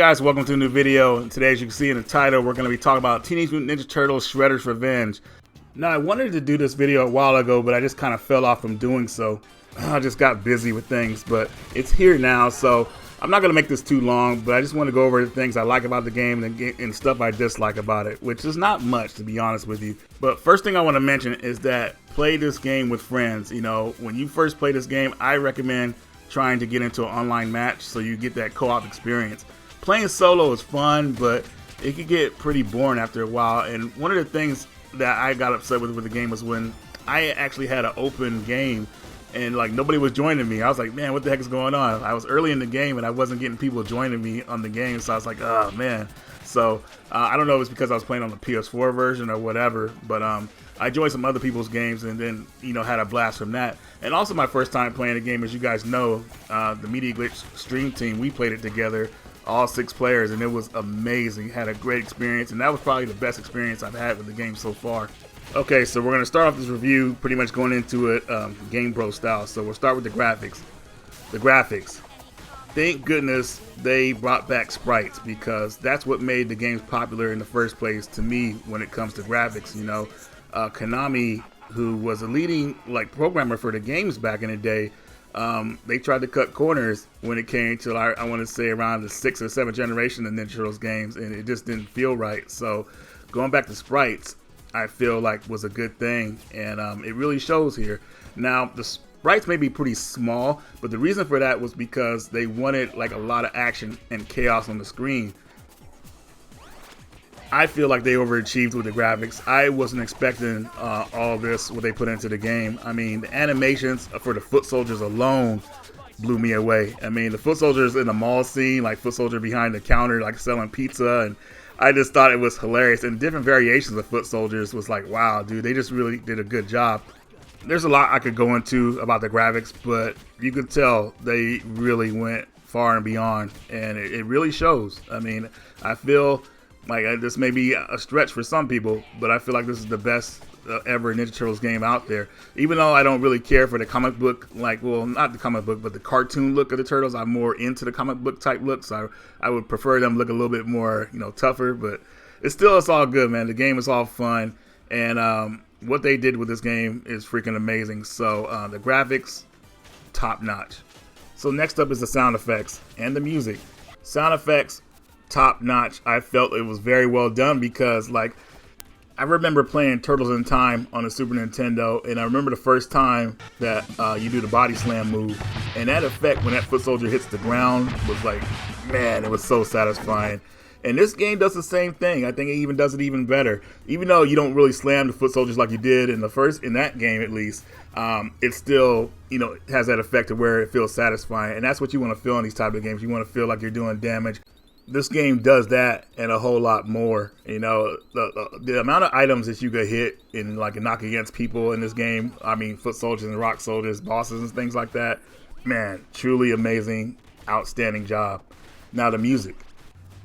guys, welcome to a new video. And today, as you can see in the title, we're going to be talking about Teenage Mutant Ninja Turtles Shredder's Revenge. Now, I wanted to do this video a while ago, but I just kind of fell off from doing so. I just got busy with things, but it's here now, so I'm not going to make this too long, but I just want to go over the things I like about the game and stuff I dislike about it, which is not much, to be honest with you. But first thing I want to mention is that play this game with friends. You know, when you first play this game, I recommend trying to get into an online match so you get that co-op experience. Playing solo is fun, but it could get pretty boring after a while. And one of the things that I got upset with the game was when I actually had an open game and like nobody was joining me. I was like, man, what the heck is going on? I was early in the game and I wasn't getting people joining me on the game, so I was like, oh man. So I don't know if it's because I was playing on the PS4 version or whatever, but I joined some other people's games and then, you know, had a blast from that. And also my first time playing the game, as you guys know, the Media Glitch stream team, we played it together, all 6 players, and it was amazing. Had a great experience, and that was probably the best experience I've had with the game so far. Okay, so we're going to start off this review pretty much going into it Game Bro style. So we'll start with the graphics. The graphics. Thank goodness they brought back sprites, because that's what made the games popular in the first place to me when it comes to graphics. You know, Konami, who was a leading programmer for the games back in the day, they tried to cut corners when it came to I want to say around the 6th or 7th generation of Ninja Turtles games, and it just didn't feel right. So going back to sprites, I feel like was a good thing, and it really shows here. Now the sprites may be pretty small, but the reason for that was because they wanted like a lot of action and chaos on the screen. I feel like they overachieved with the graphics. I wasn't expecting all this, what they put into the game. I mean, the animations for the foot soldiers alone blew me away. I mean, the foot soldiers in the mall scene, like foot soldier behind the counter, like selling pizza, and I just thought it was hilarious. And different variations of foot soldiers was like, wow, dude, they just really did a good job. There's a lot I could go into about the graphics, but you could tell they really went far and beyond, and it really shows. I mean, I feel like this may be a stretch for some people, but I feel like this is the best ever Ninja Turtles game out there. Even though I don't really care for the comic book, well, not the comic book, but the cartoon look of the Turtles. I'm more into the comic book type look, so I would prefer them look a little bit more, you know, tougher. But it's all good, man. The game is all fun, and what they did with this game is freaking amazing. So the graphics, top notch. So next up is the sound effects and the music. Sound effects, top notch. I felt it was very well done, because like I remember playing Turtles in Time on the Super Nintendo, and I remember the first time that you do the body slam move, and that effect when that foot soldier hits the ground was like, man, it was so satisfying. And this game does the same thing. I think it even does it even better. Even though you don't really slam the foot soldiers like you did in that game at least, it still, you know, has that effect to where it feels satisfying. And that's what you want to feel in these type of games. You want to feel like you're doing damage. This game does that and a whole lot more. You know, the amount of items that you could hit and like knock against people in this game, I mean, foot soldiers and rock soldiers, bosses and things like that, man, truly amazing, outstanding job. Now the music.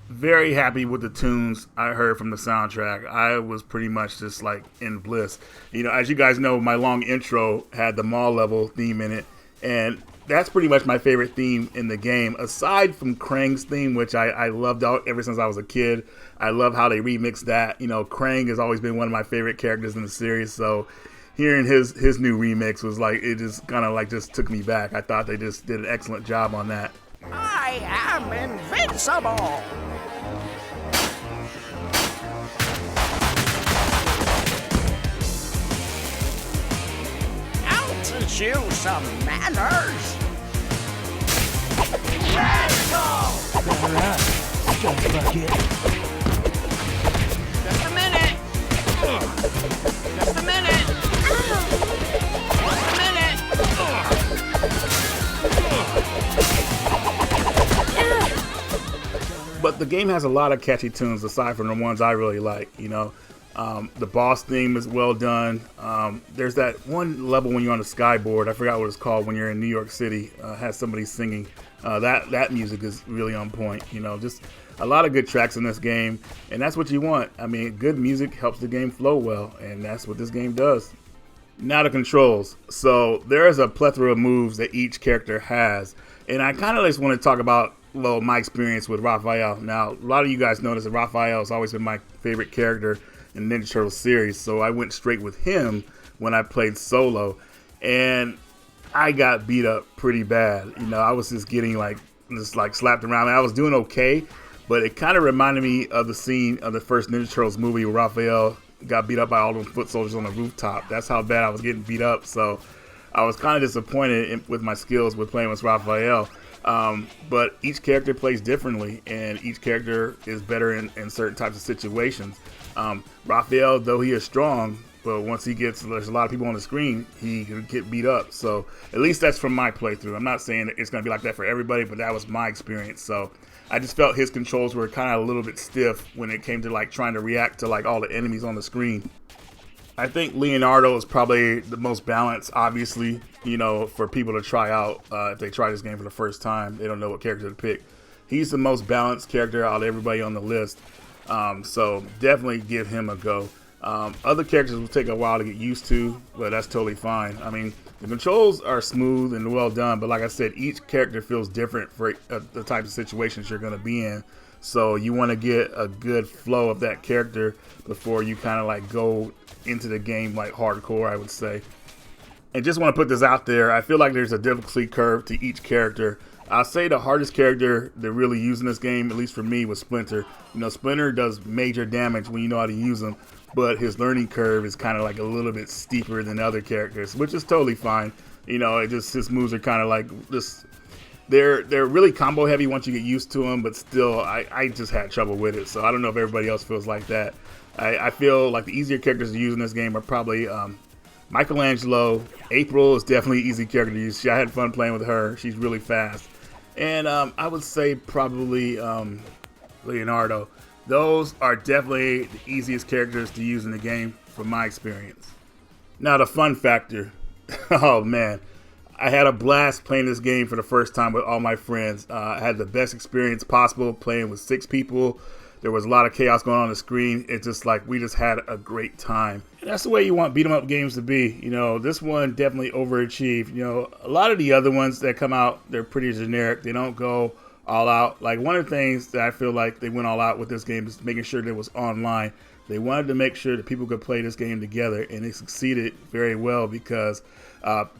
Very happy with the tunes I heard from the soundtrack. I was pretty much just like in bliss. You know, as you guys know, my long intro had the mall level theme in it, and that's pretty much my favorite theme in the game, aside from Krang's theme, which I loved out ever since I was a kid. I love how they remixed that. You know, Krang has always been one of my favorite characters in the series, so hearing his new remix was like, it just kind of like just took me back. I thought they just did an excellent job on that. I am invincible! I'll teach you some manners! Radical! Better up, skunk bucket. Just a minute! Just a minute! Just a minute! But the game has a lot of catchy tunes aside from the ones I really like. You know, the boss theme is well done. There's that one level when you're on the skyboard, I forgot what it's called, when you're in New York City, has somebody singing. That music is really on point. You know, just a lot of good tracks in this game, and that's what you want. I mean, good music helps the game flow well, and that's what this game does. Now the controls. So there is a plethora of moves that each character has, and I kind of just want to talk about well, my experience with Raphael. Now, a lot of you guys notice that Raphael has always been my favorite character in the Ninja Turtles series, so I went straight with him when I played solo, and I got beat up pretty bad. You know, I was just getting just slapped around. I was doing okay, but it kind of reminded me of the scene of the first Ninja Turtles movie where Raphael got beat up by all those foot soldiers on the rooftop. That's how bad I was getting beat up. So I was kind of disappointed with my skills with playing with Raphael. But each character plays differently, and each character is better in certain types of situations. Raphael, though he is strong, but once there's a lot of people on the screen, he can get beat up. So at least that's from my playthrough. I'm not saying it's going to be like that for everybody, but that was my experience. So I just felt his controls were kind of a little bit stiff when it came to like trying to react to like all the enemies on the screen. I think Leonardo is probably the most balanced, obviously, you know, for people to try out if they try this game for the first time. They don't know what character to pick. He's the most balanced character out of everybody on the list. So definitely give him a go. Other characters will take a while to get used to, but that's totally fine. I mean, the controls are smooth and well done, but like I said, each character feels different for the types of situations you're going to be in. So you want to get a good flow of that character before you kind of like go into the game like hardcore, I would say. And just want to put this out there, I feel like there's a difficulty curve to each character. I'll say the hardest character to really use in this game, at least for me, was Splinter. You know, Splinter does major damage when you know how to use him, but his learning curve is kind of like a little bit steeper than other characters, which is totally fine. You know, his moves are kind of like this. They're really combo heavy once you get used to them, but still, I just had trouble with it. So I don't know if everybody else feels like that. I feel like the easier characters to use in this game are probably Michelangelo. April is definitely an easy character to use. I had fun playing with her. She's really fast. And I would say probably Leonardo. Those are definitely the easiest characters to use in the game from my experience. Now the fun factor. Oh man. I had a blast playing this game for the first time with all my friends. I had the best experience possible playing with 6 people. There was a lot of chaos going on the screen. It's just like we just had a great time. And that's the way you want beat 'em up games to be. You know, this one definitely overachieved. You know, a lot of the other ones that come out, they're pretty generic. They don't go all out. Like one of the things that I feel like they went all out with this game is making sure that it was online. They wanted to make sure that people could play this game together, and they succeeded very well because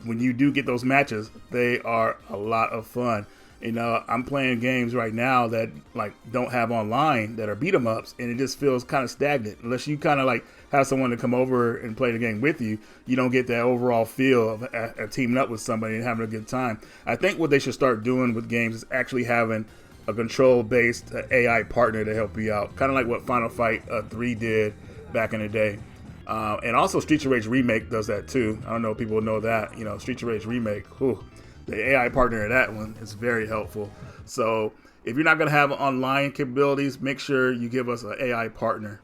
when you do get those matches, they are a lot of fun. You know, I'm playing games right now that like don't have online that are beat 'em ups, and it just feels kind of stagnant. Unless you kind of like have someone to come over and play the game with you, you don't get that overall feel of teaming up with somebody and having a good time. I think what they should start doing with games is actually having a control-based AI partner to help you out, kind of like what Final Fight 3 did back in the day. And also Streets of Rage Remake does that too. I don't know if people know that. You know, Streets of Rage Remake, whew, the AI partner in that one is very helpful. So if you're not going to have online capabilities, make sure you give us an AI partner.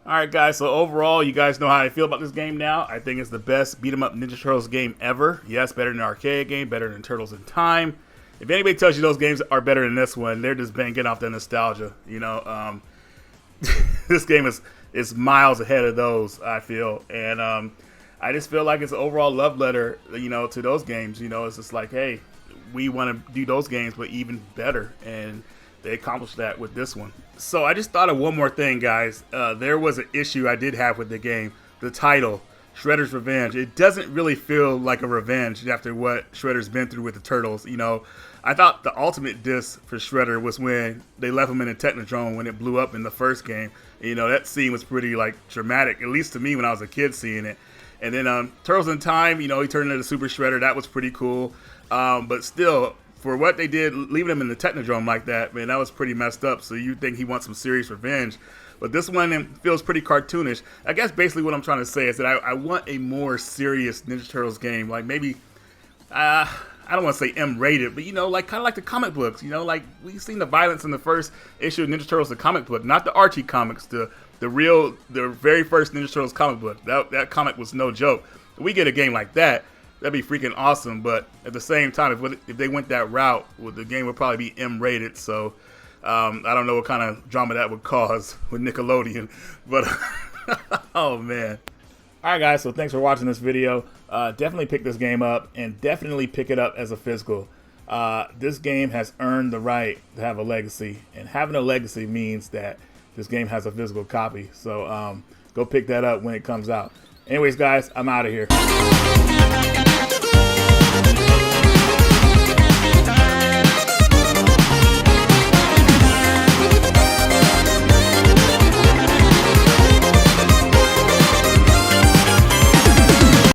Alright guys, so overall, you guys know how I feel about this game now. I think it's the best beat 'em up Ninja Turtles game ever. Yes, better than an arcade game, better than Turtles in Time. If anybody tells you those games are better than this one, they're just banking off the nostalgia. You know, this game is miles ahead of those, I feel. And I just feel like it's an overall love letter, you know, to those games. You know, it's just like, hey, we want to do those games, but even better. And they accomplished that with this one. So I just thought of one more thing, guys. There was an issue I did have with the game. The title, Shredder's Revenge. It doesn't really feel like a revenge after what Shredder's been through with the Turtles. You know, I thought the ultimate diss for Shredder was when they left him in a Technodrome when it blew up in the first game. You know, that scene was pretty like dramatic, at least to me when I was a kid seeing it. And then Turtles in Time, you know, he turned into Super Shredder. That was pretty cool. But still, for what they did, leaving him in the Technodrome like that, man, that was pretty messed up. So you think he wants some serious revenge. But this one feels pretty cartoonish. I guess basically what I'm trying to say is that I want a more serious Ninja Turtles game. Like maybe, I don't want to say M-rated, but, you know, like kind of like the comic books. You know, like we've seen the violence in the first issue of Ninja Turtles, the comic book. Not the Archie comics, the very first Ninja Turtles comic book. That comic was no joke. If we get a game like that, that'd be freaking awesome. But at the same time, if they went that route, well, the game would probably be M-rated. So I don't know what kind of drama that would cause with Nickelodeon. But oh man. Alright guys, so thanks for watching this video. Definitely pick this game up and definitely pick it up as a physical. This game has earned the right to have a legacy, and having a legacy means that this game has a physical copy. So go pick that up when it comes out. Anyways, guys, I'm out of here.